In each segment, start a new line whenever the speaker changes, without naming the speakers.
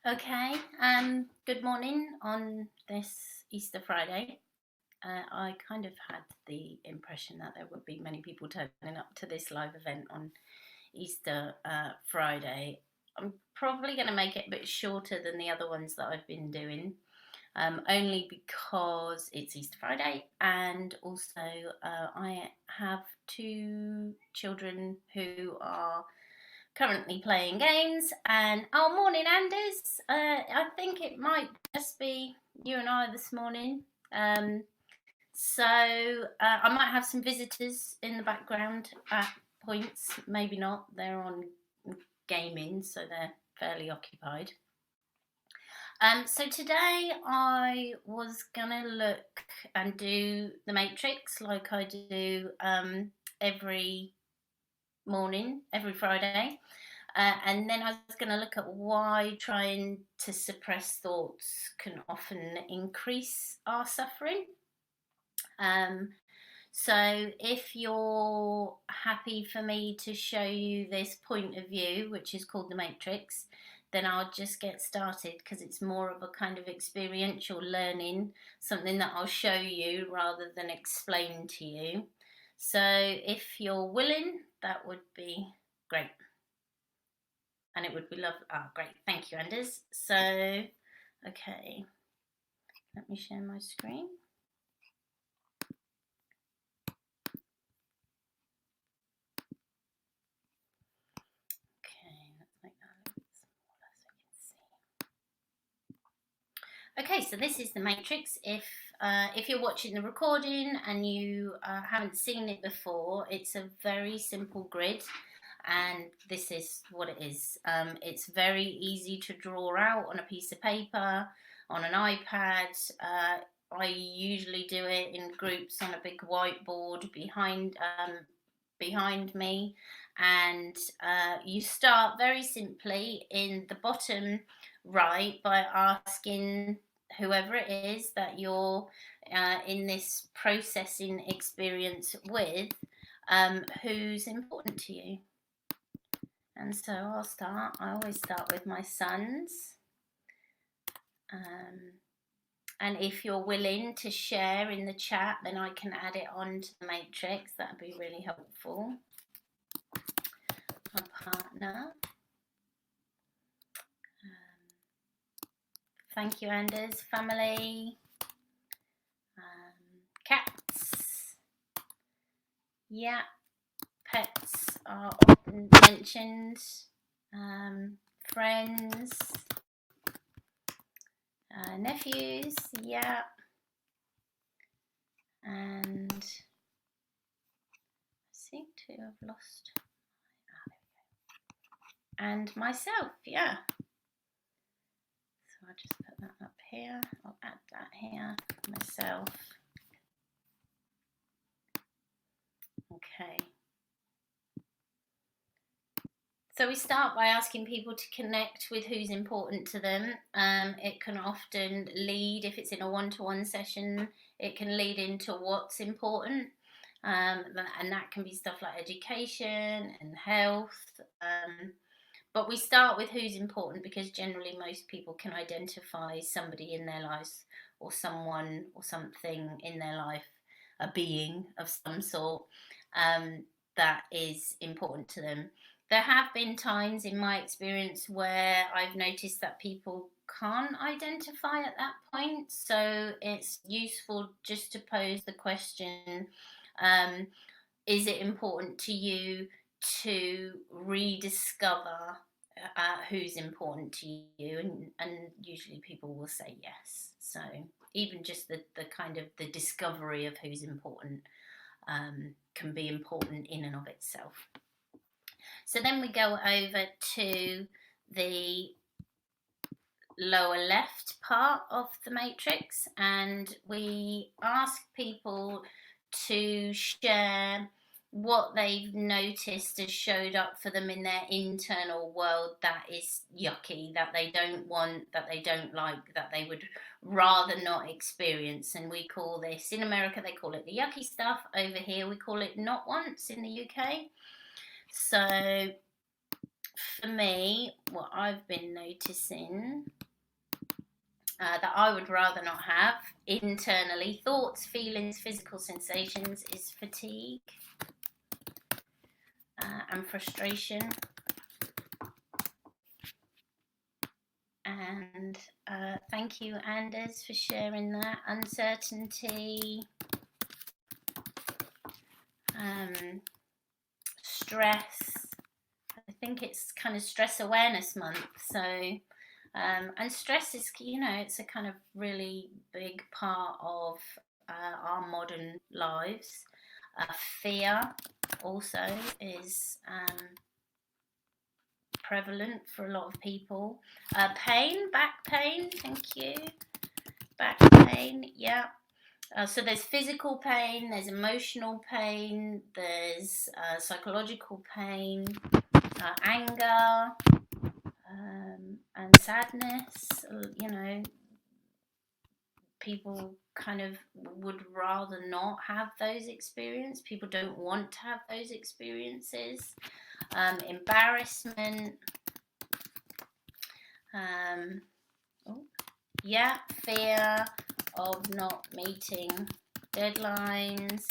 Okay, good morning on this Easter Friday. I kind of had the impression that there would be many people turning up to this live event on Easter Friday. I'm probably going to make it a bit shorter than the other ones that I've been doing, only because it's Easter Friday and also I have two children who are currently playing games. And oh, morning, Anders. I think it might just be you and I this morning. I might have some visitors in the background at points. Maybe not. They're on gaming, so they're fairly occupied. So today I was gonna look and do the Matrix like I do every morning, every Friday. And then I was going to look at why trying to suppress thoughts can often increase our suffering. Um, so if you're happy for me to show you this point of view, which is called the Matrix, then I'll just get started because it's more of a kind of experiential learning, something that I'll show you rather than explain to you. So if you're willing, that would be great. And it would be lovely. Oh, great. Thank you, Anders. So, okay, let me share my screen. Okay, let's make that a little bit smaller so you can see. Okay, so this is the Matrix. If you're watching the recording and you haven't seen it before, it's a very simple grid. And this is what it is. It's very easy to draw out on a piece of paper, on an iPad. I usually do it in groups on a big whiteboard behind me. And you start very simply in the bottom right by asking whoever it is that you're in this processing experience with, who's important to you. And so I'll start. I always start with my sons. And if you're willing to share in the chat, then I can add it on to the Matrix. That would be really helpful. My partner. Thank you, Anders. Family. Cats. Yeah. Pets are often mentioned. Friends. Nephews. Yeah. And I seem to have lost. There we go. And myself, yeah. So I'll just put that up here. I'll add that here. Myself. Okay. So we start by asking people to connect with who's important to them. It can often lead, if it's in a one-to-one session, it can lead into what's important. And that can be stuff like education and health. But we start with who's important because generally most people can identify somebody in their lives or someone or something in their life, a being of some sort, that is important to them. There have been times in my experience where I've noticed that people can't identify at that point, so it's useful just to pose the question, is it important to you to rediscover who's important to you? And usually people will say yes. So even just the kind of the discovery of who's important can be important in and of itself. So then we go over to the lower left part of the matrix and we ask people to share what they've noticed has showed up for them in their internal world that is yucky, that they don't want, that they don't like, that they would rather not experience. And we call this, in America they call it the yucky stuff, over here we call it not once in the UK. So for me, what I've been noticing that I would rather not have internally, thoughts, feelings, physical sensations, is fatigue and frustration. And thank you, Anders, for sharing that. Uncertainty, stress. I think it's kind of stress awareness month. So, and stress is, it's a kind of really big part of our modern lives. Fear also is prevalent for a lot of people. Pain, back pain, thank you. Back pain, yeah. So there's physical pain, there's emotional pain, there's psychological pain, anger, and sadness. People kind of would rather not have those experiences. People don't want to have those experiences. Embarrassment. Fear of not meeting deadlines.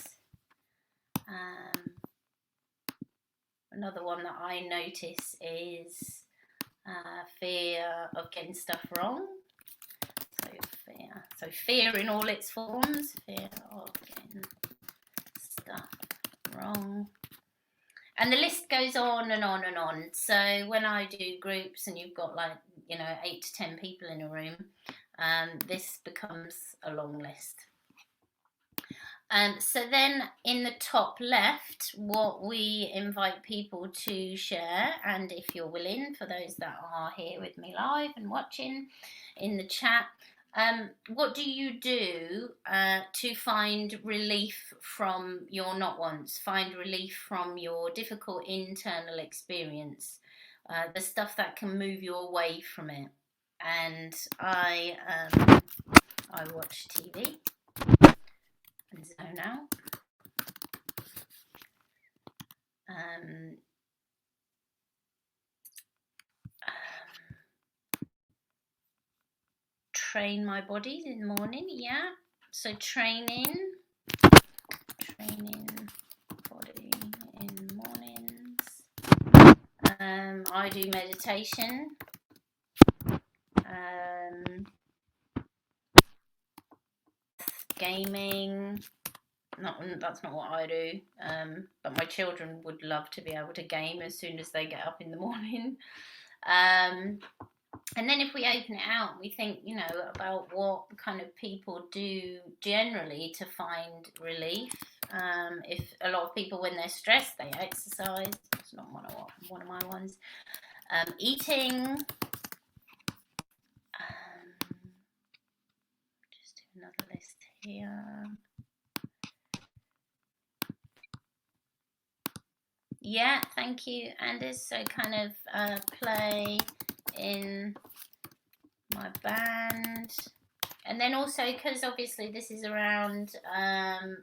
Another one that I notice is fear of getting stuff wrong. So fear in all its forms, fear of getting stuff wrong. And the list goes on and on and on. So when I do groups and you've got 8 to 10 people in a room, this becomes a long list. So then in the top left, what we invite people to share, and if you're willing, for those that are here with me live and watching in the chat, what do you do to find relief from your not wants, find relief from your difficult internal experience, the stuff that can move you away from it? And I watch TV and zone out. Train my body in the morning, yeah. So training body in mornings. I do meditation. Gaming. That's not what I do. But my children would love to be able to game as soon as they get up in the morning. And then if we open it out and we think, about what kind of people do generally to find relief. If a lot of people, when they're stressed, they exercise. It's not one of my ones. Eating. Just do another list here. Yeah, thank you, Anders. So kind of play in my band. And then also, because obviously this is around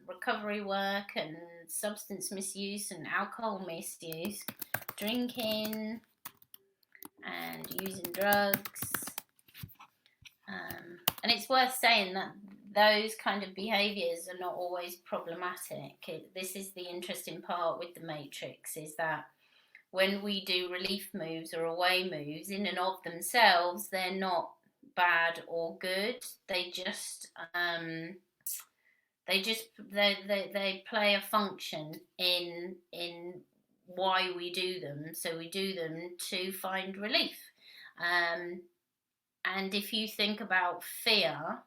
recovery work and substance misuse and alcohol misuse, drinking and using drugs. And it's worth saying that those kind of behaviours are not always problematic. This is the interesting part with the matrix, is that when we do relief moves or away moves, in and of themselves, they're not bad or good. They play a function in why we do them. So we do them to find relief. And if you think about fear,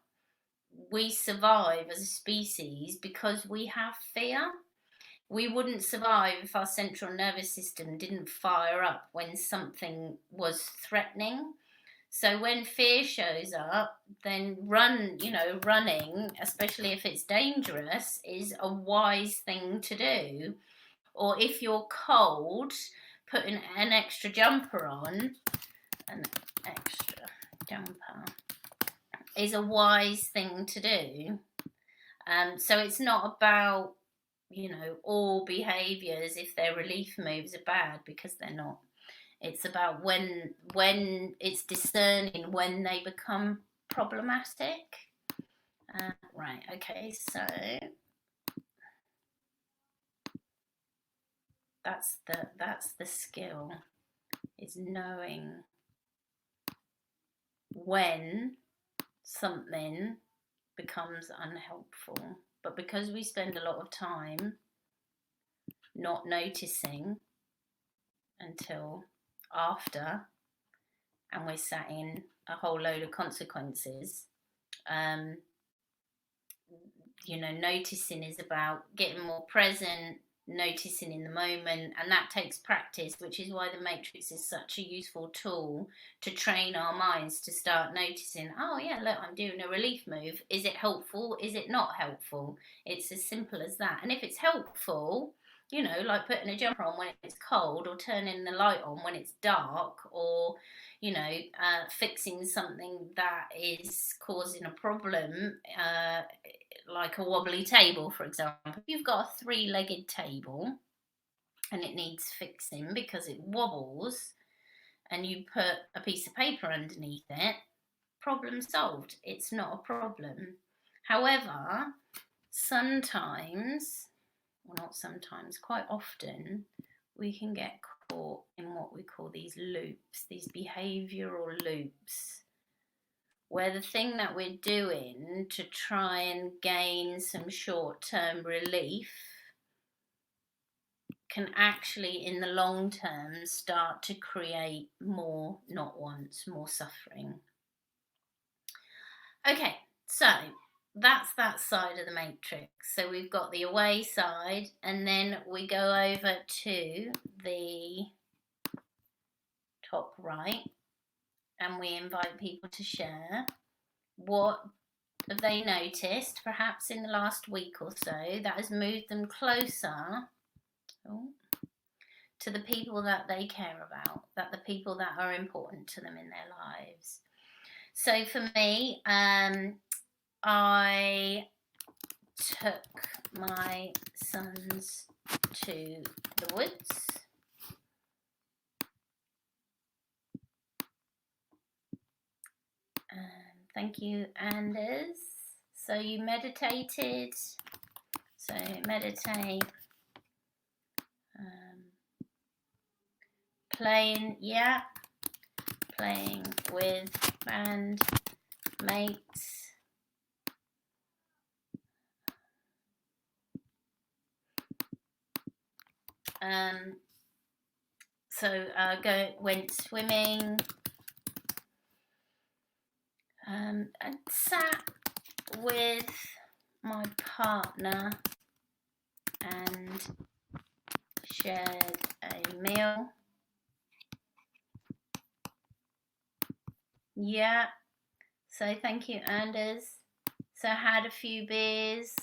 we survive as a species because we have fear. We wouldn't survive if our central nervous system didn't fire up when something was threatening. So when fear shows up, then running, especially if it's dangerous, is a wise thing to do. Or if you're cold, putting an extra jumper on, is a wise thing to do. So it's not about, all behaviours, if they're relief moves, are bad, because they're not. It's about when it's discerning when they become problematic. Right, okay, so that's the skill, is knowing when something becomes unhelpful. But because we spend a lot of time not noticing until after, and we're sat in a whole load of consequences, noticing is about getting more present, noticing in the moment, and that takes practice, which is why the matrix is such a useful tool to train our minds to start noticing, oh yeah, look, I'm doing a relief move. Is it helpful? Is it not helpful? It's as simple as that. And if it's helpful, like putting a jumper on when it's cold, or turning the light on when it's dark, or fixing something that is causing a problem, like a wobbly table, for example. If you've got a 3-legged table and it needs fixing because it wobbles, and you put a piece of paper underneath it, problem solved. It's not a problem. However, sometimes, well, not sometimes, quite often, we can get caught in what we call these loops, these behavioural loops, where the thing that we're doing to try and gain some short-term relief can actually, in the long term, start to create more, not once, more suffering. Okay, so that's that side of the matrix. So we've got the away side, and then we go over to the top right, and we invite people to share what have they noticed, perhaps in the last week or so, that has moved them closer to the people that they care about, that the people that are important to them in their lives. So for me, I took my sons to the woods. Thank you, Anders. So you meditated. So meditate. Playing with bandmates. Went swimming, and sat with my partner and shared a meal. Yeah, so thank you, Anders. So had a few beers.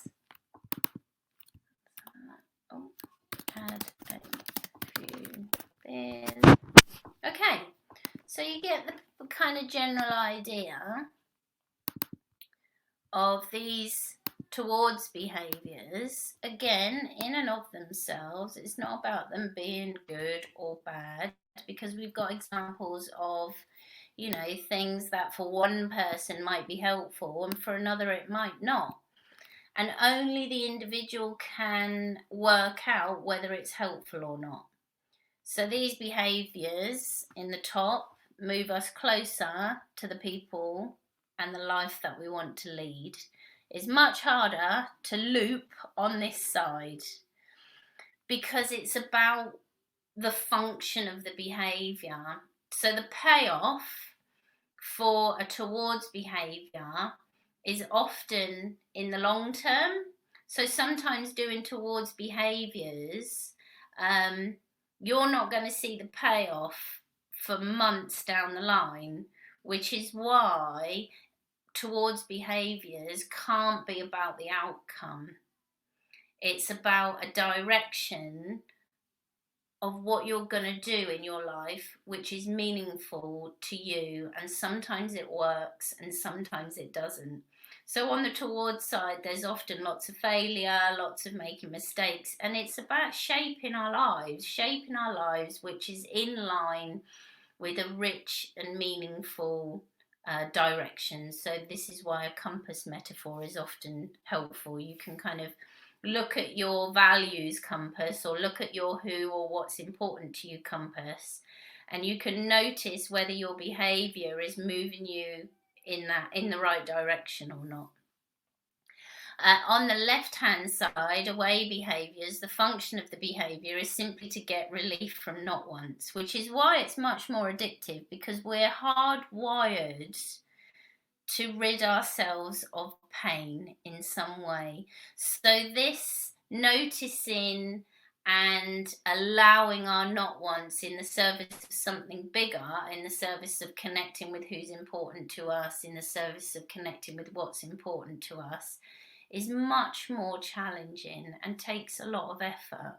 Had a few beers. Okay, so you get the kind of general idea of these towards behaviours. Again, in and of themselves, it's not about them being good or bad, because we've got examples of, things that for one person might be helpful and for another it might not. And only the individual can work out whether it's helpful or not. So these behaviours in the top move us closer to the people and the life that we want to lead. It's much harder to loop on this side, because it's about the function of the behaviour. So the payoff for a towards behaviour is often in the long term. So sometimes doing towards behaviours, you're not going to see the payoff for months down the line, which is why towards behaviours can't be about the outcome. It's about a direction of what you're going to do in your life, which is meaningful to you. And sometimes it works and sometimes it doesn't. So on the towards side, there's often lots of failure, lots of making mistakes, and it's about shaping our lives, which is in line with a rich and meaningful direction. So this is why a compass metaphor is often helpful. You can kind of look at your values compass, or look at your who or what's important to you compass, and you can notice whether your behavior is moving you in the right direction or not. On the left hand side, away behaviours, the function of the behaviour is simply to get relief from not once, which is why it's much more addictive, because we're hardwired to rid ourselves of pain in some way. So, this noticing and allowing our not wants in the service of something bigger, in the service of connecting with who's important to us, in the service of connecting with what's important to us, is much more challenging and takes a lot of effort.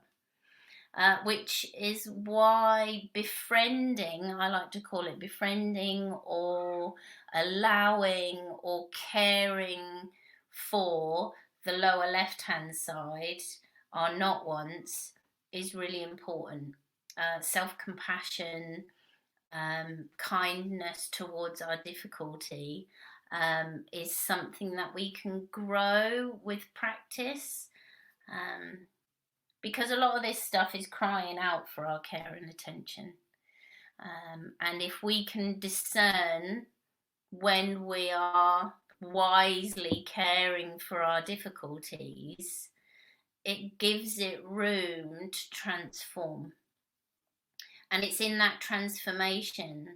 Which is why befriending, I like to call it befriending, or allowing or caring for the lower left hand side, our not wants, is really important. Self compassion, kindness towards our difficulty, is something that we can grow with practice, because a lot of this stuff is crying out for our care and attention. And if we can discern when we are wisely caring for our difficulties, it gives it room to transform. And it's in that transformation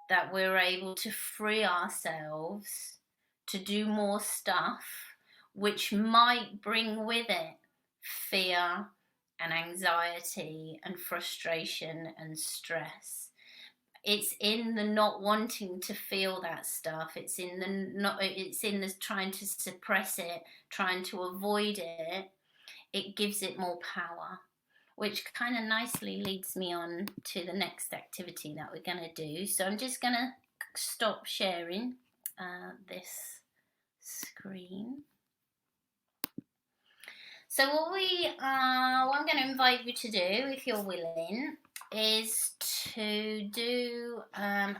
that we're able to free ourselves to do more stuff, which might bring with it fear and anxiety and frustration and stress. It's in the not wanting to feel that stuff. It's in the trying to suppress it, trying to avoid it. It gives it more power, which kind of nicely leads me on to the next activity that we're going to do. So I'm just going to stop sharing this screen. So what I'm going to invite you to do, if you're willing, is to do a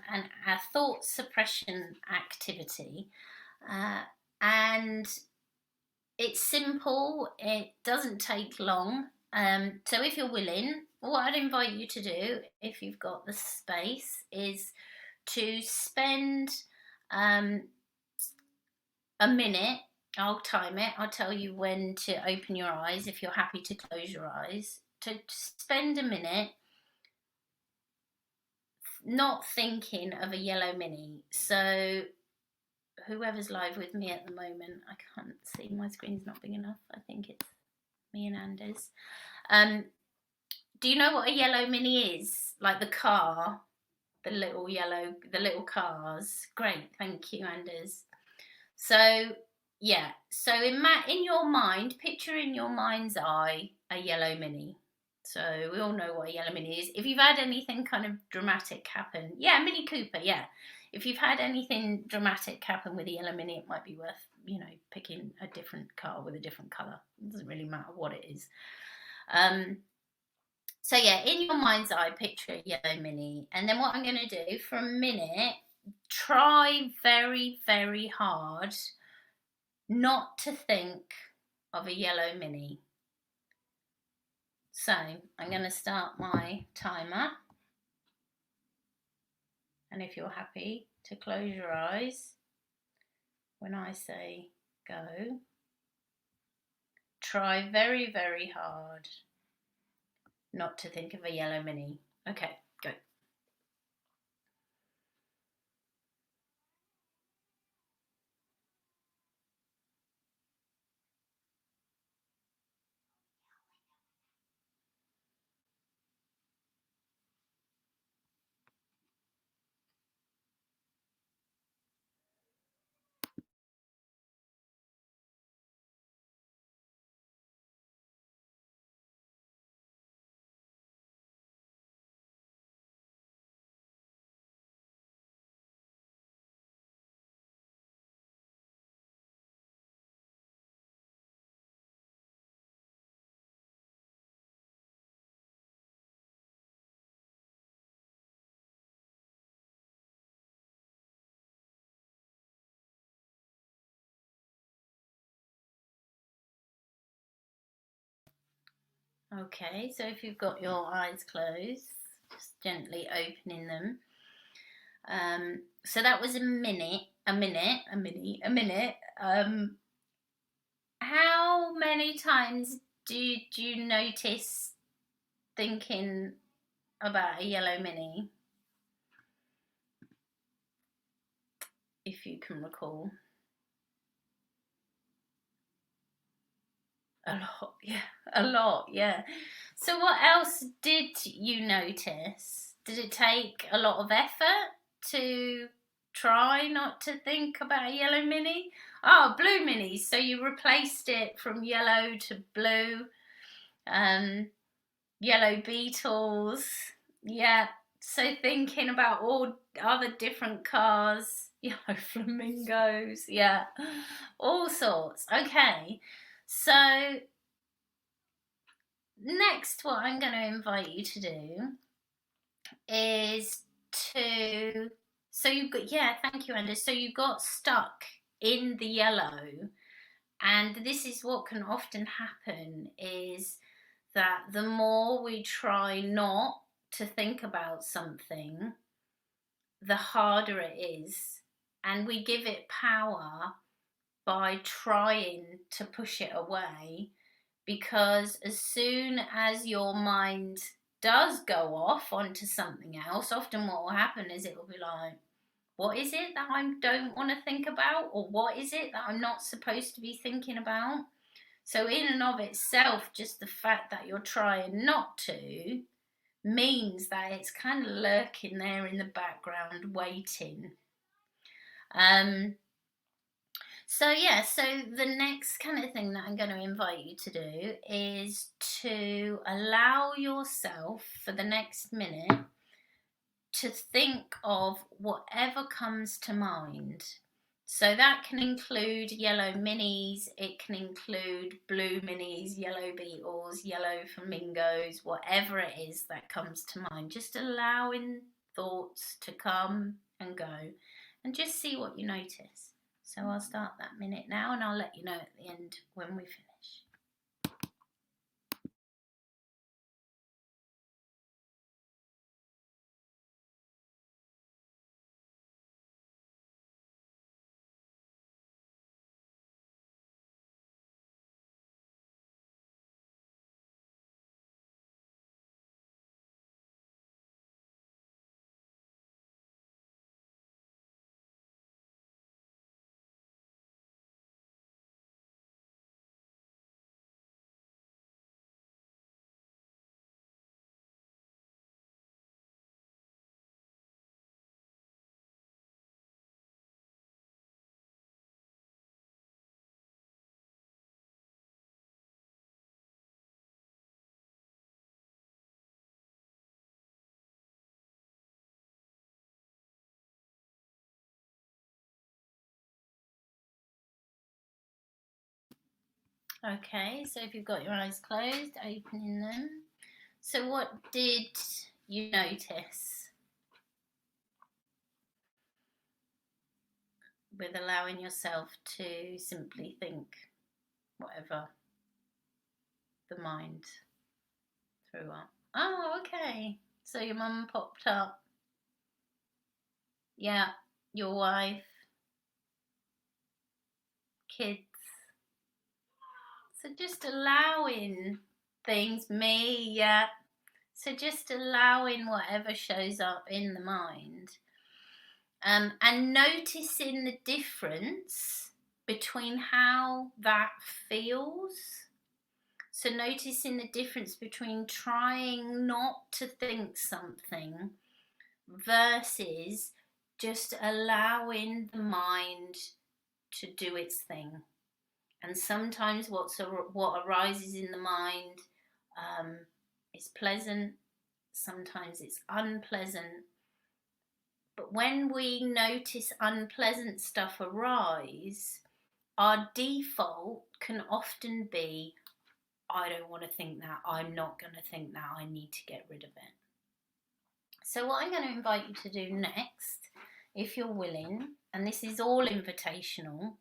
thought suppression activity. And it's simple, it doesn't take long. So if you're willing, what I'd invite you to do, if you've got the space, is to spend a minute. I'll time it. I'll tell you when to open your eyes if you're happy to close your eyes. To spend a minute not thinking of a yellow mini. So whoever's live with me at the moment, I can't see, my screen's not big enough. I think it's me and Anders. Do you know what a yellow mini is? Like the car, the little cars. Great, thank you, Anders. So yeah, so in your mind, picture in your mind's eye a yellow mini. So we all know what a yellow mini is. If you've had anything kind of dramatic happen, yeah, Mini Cooper, yeah. If you've had anything dramatic happen with a yellow mini, it might be worth, picking a different car with a different colour. It doesn't really matter what it is. So yeah, in your mind's eye, picture a yellow mini. And then what I'm going to do for a minute, try very, very hard not to think of a yellow mini. So I'm going to start my timer. And if you're happy to close your eyes when I say go, try very, very hard not to think of a yellow mini. Okay, go. Okay, so if you've got your eyes closed, just gently opening them. So that was a minute. How many times did you notice thinking about a yellow mini, if you can recall? A lot, yeah, a lot, yeah. So what else did you notice? Did it take a lot of effort to try not to think about a yellow mini? Oh, blue minis. So you replaced it from yellow to blue. Yellow beetles. Yeah. So thinking about all other different cars, yellow flamingos, yeah, all sorts. Okay. So next, what I'm going to invite you to do is to, so you got, yeah, thank you, Anders. So you got stuck in the yellow, and this is what can often happen is that the more we try not to think about something, the harder it is, and we give it power by trying to push it away, because as soon as your mind does go off onto something else, often what will happen is it will be like, what is it that I don't want to think about? Or what is it that I'm not supposed to be thinking about? So, in and of itself, just the fact that you're trying not to means that it's kind of lurking there in the background, waiting. So yeah, so the next kind of thing that I'm going to invite you to do is to allow yourself for the next minute to think of whatever comes to mind. So that can include yellow minis, it can include blue minis, yellow beetles, yellow flamingos, whatever it is that comes to mind. Just allowing thoughts to come and go, and just see what you notice. So I'll start that minute now, and I'll let you know at the end when we finish. Okay, so if you've got your eyes closed, opening them. So what did you notice with allowing yourself to simply think whatever the mind threw up? Oh, okay. So your mum popped up. Yeah, your wife, kids. So just allowing things, me, yeah. So just allowing whatever shows up in the mind. And noticing the difference between how that feels. So noticing the difference between trying not to think something versus just allowing the mind to do its thing. And sometimes what arises in the mind is pleasant, sometimes it's unpleasant. But when we notice unpleasant stuff arise, our default can often be, I don't want to think that, I'm not going to think that, I need to get rid of it. So what I'm going to invite you to do next, if you're willing, and this is all invitational,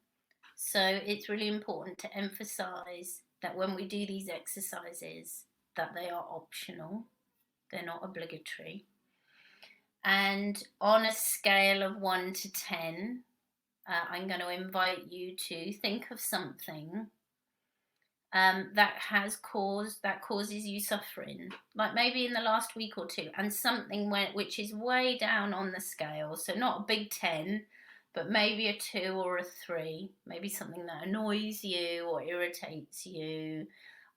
so it's really important to emphasize that when we do these exercises, that they are optional, they're not obligatory. And on a scale of 1 to 10, I'm going to invite you to think of something that causes you suffering, like maybe in the last week or two, and something which is way down on the scale. So not a big 10, but maybe a 2 or a 3. Maybe something that annoys you or irritates you,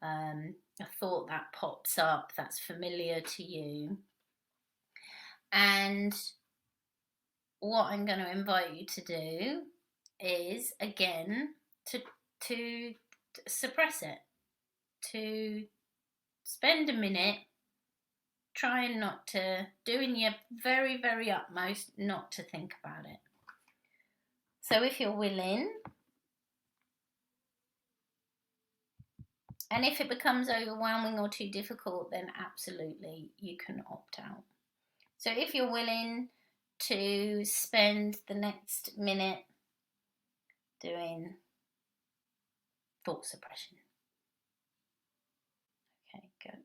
a thought that pops up that's familiar to you. And what I'm going to invite you to do is, again, to suppress it, to spend a minute trying not to, doing your very, very utmost not to think about it. So if you're willing, and if it becomes overwhelming or too difficult, then absolutely you can opt out. So if you're willing to spend the next minute doing thought suppression. Okay, good.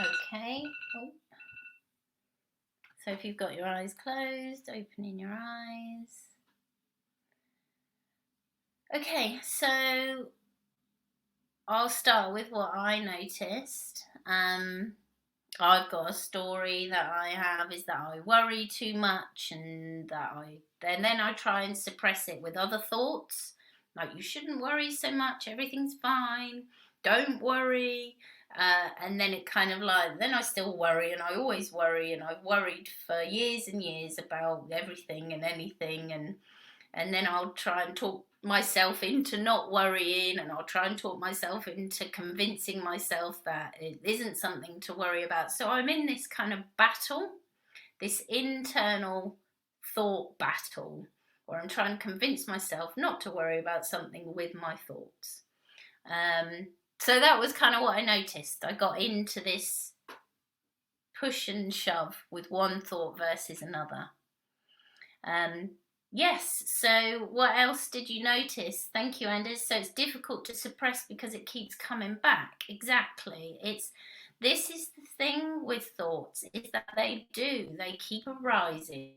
Okay. Oh. So if you've got your eyes closed, opening your eyes. Okay, so I'll start with what I noticed. I've got a story that I have is that I worry too much, and then I try and suppress it with other thoughts, like you shouldn't worry so much, everything's fine, don't worry. And then it kind of like, then I still worry, and I always worry, and I've worried for years and years about everything and anything, and then I'll try and talk myself into not worrying, and I'll try and talk myself into convincing myself that it isn't something to worry about. So I'm in this kind of battle, this internal thought battle, where I'm trying to convince myself not to worry about something with my thoughts. So that was kind of what I noticed. I got into this push and shove with one thought versus another. Yes, so what else did you notice? Thank you, Anders. So it's difficult to suppress because it keeps coming back. Exactly. This is the thing with thoughts, is that they keep arising,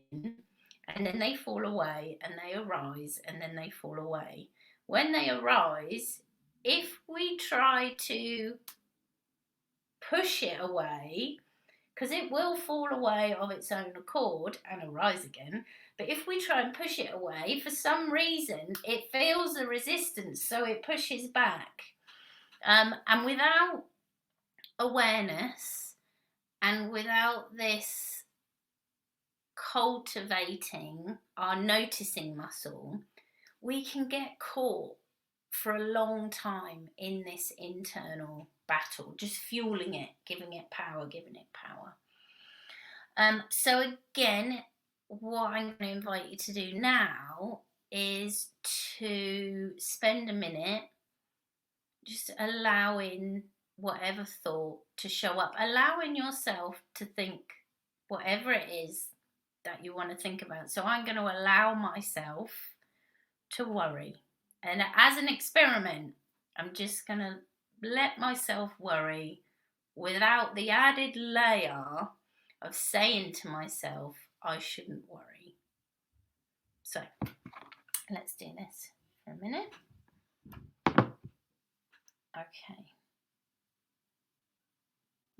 and then they fall away, and they arise, and then they fall away. When they arise, if we try to push it away, because it will fall away of its own accord and arise again, but if we try and push it away, for some reason it feels a resistance, so it pushes back. And without awareness, and without this cultivating our noticing muscle, we can get caught for a long time in this internal battle, just fueling it, giving it power. So again, what I'm going to invite you to do now is to spend a minute just allowing whatever thought to show up, allowing yourself to think whatever it is that you want to think about. So I'm going to allow myself to worry. And as an experiment, I'm just going to let myself worry without the added layer of saying to myself, I shouldn't worry. So let's do this for a minute. Okay.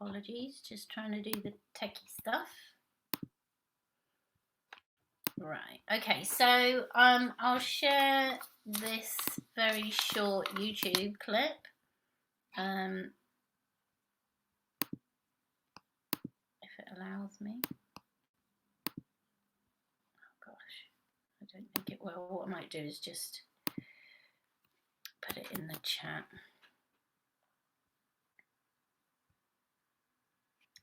Apologies, just trying to do the techie stuff. Right, okay, so I'll share this very short YouTube clip. If it allows me. Oh gosh, I don't think it will. What I might do is just put it in the chat.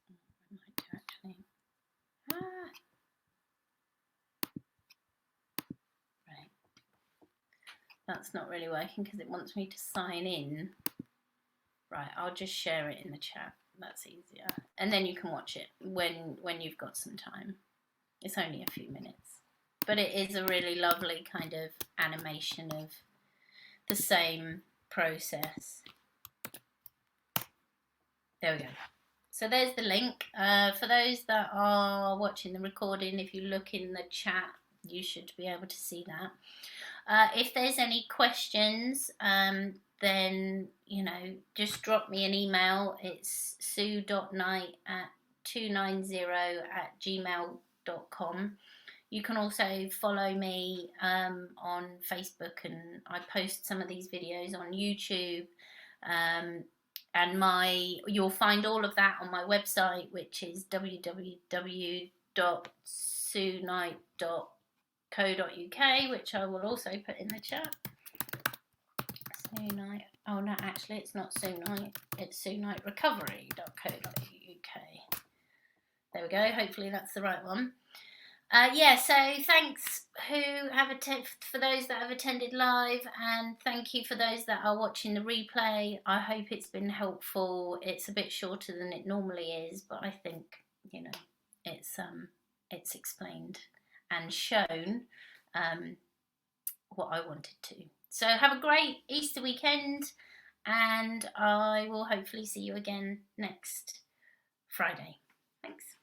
I might actually. Right. That's not really working because it wants me to sign in. Right, I'll just share it in the chat. That's easier. And then you can watch it when you've got some time. It's only a few minutes. But it is a really lovely kind of animation of the same process. There we go. So there's the link. For those that are watching the recording, if you look in the chat, you should be able to see that. If there's any questions, then, you know, just drop me an email. It's sue.knight@290@gmail.com. You can also follow me on Facebook, and I post some of these videos on YouTube. And you'll find all of that on my website, which is www.sueknight.co.uk, which I will also put in the chat. Sue Knight. Oh no, actually it's not Sue Knight, it's sueknightrecovery.co.uk. There we go, hopefully that's the right one. Yeah, so thanks for those that have attended live, and thank you for those that are watching the replay. I hope it's been helpful. It's a bit shorter than it normally is, but I think, you know, it's explained and shown what I wanted to. So have a great Easter weekend, and I will hopefully see you again next Friday. Thanks.